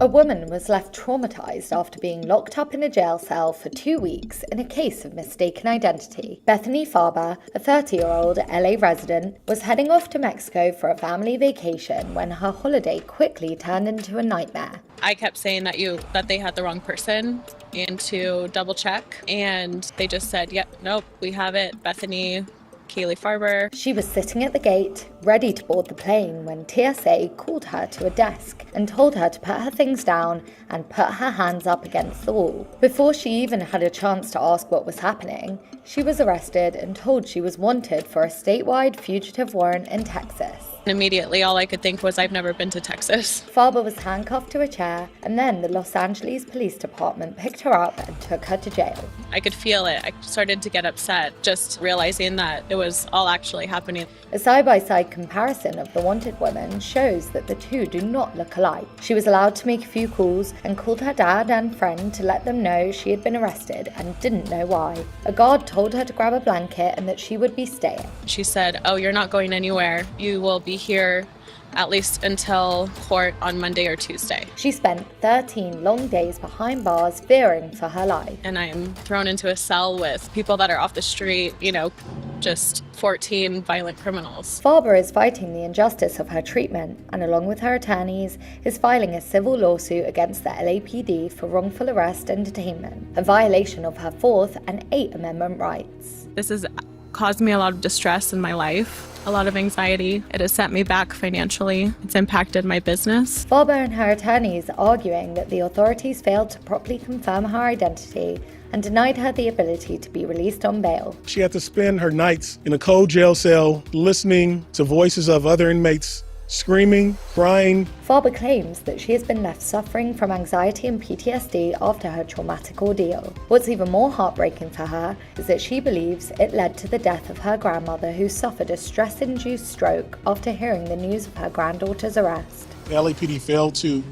A woman was left traumatized after being locked up in a jail cell for 2 weeks in a case of mistaken identity. Bethany Farber, a 30-year-old LA resident, was heading off to Mexico for a family vacation when her holiday quickly turned into a nightmare. I kept saying that they had the wrong person and to double check, and they just said, yep, nope, we have it, Bethany Farber. She was sitting at the gate, ready to board the plane, when TSA called her to a desk and told her to put her things down and put her hands up against the wall. Before she even had a chance to ask what was happening, she was arrested and told she was wanted for a statewide fugitive warrant in Texas. Immediately, all I could think was, I've never been to Texas. Farber was handcuffed to a chair, and then the Los Angeles Police Department picked her up and took her to jail. I could feel it. I started to get upset, just realizing that it was all actually happening. A side-by-side comparison of the wanted woman shows that the two do not look alike. She was allowed to make a few calls and called her dad and friend to let them know she had been arrested and didn't know why. A guard told her to grab a blanket and that she would be staying. She said, oh, you're not going anywhere. You will be here at least until court on Monday or Tuesday. She spent 13 long days behind bars fearing for her life. And I am thrown into a cell with people that are off the street, just 14 violent criminals. Farber is fighting the injustice of her treatment and, along with her attorneys, is filing a civil lawsuit against the LAPD for wrongful arrest and detainment, a violation of her 4th and 8th Amendment rights. This has caused me a lot of distress in my life. A lot of anxiety. It has set me back financially. It's impacted my business. Farber and her attorneys are arguing that the authorities failed to properly confirm her identity and denied her the ability to be released on bail. She had to spend her nights in a cold jail cell listening to voices of other inmates screaming, crying. Farber claims that she has been left suffering from anxiety and PTSD after her traumatic ordeal. What's even more heartbreaking for her is that she believes it led to the death of her grandmother, who suffered a stress-induced stroke after hearing the news of her granddaughter's arrest. The LAPD failed to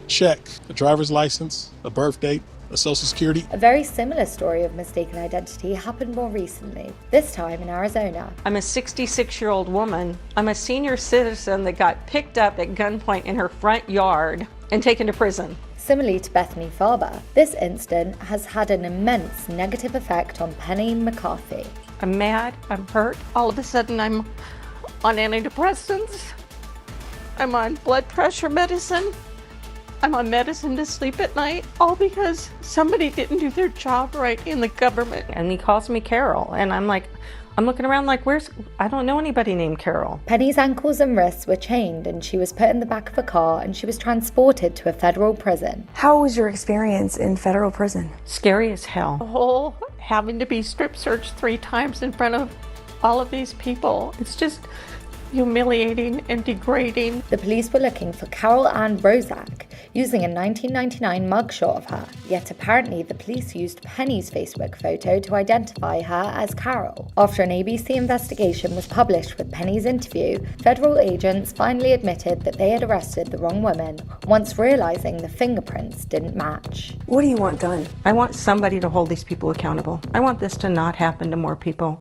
check a driver's license, a birth date, a social security. A very similar story of mistaken identity happened more recently, this time in Arizona. I'm a 66-year-old woman. I'm a senior citizen that got picked up at gunpoint in her front yard and taken to prison. Similarly to Bethany Farber, this incident has had an immense negative effect on Penny McCarthy. I'm mad, I'm hurt. All of a sudden I'm on antidepressants. I'm on blood pressure medicine. I'm on medicine to sleep at night, all because somebody didn't do their job right in the government. And he calls me Carol, and I'm looking around like, I don't know anybody named Carol. Penny's ankles and wrists were chained, and she was put in the back of a car, and she was transported to a federal prison. How was your experience in federal prison? Scary as hell. The whole having to be strip searched 3 times in front of all of these people, it's just humiliating and degrading. The police were looking for Carol Ann Rozak, using a 1999 mugshot of her, yet apparently the police used Penny's Facebook photo to identify her as Carol. After an ABC investigation was published with Penny's interview, federal agents finally admitted that they had arrested the wrong woman, once realizing the fingerprints didn't match. What do you want done? I want somebody to hold these people accountable. I want this to not happen to more people.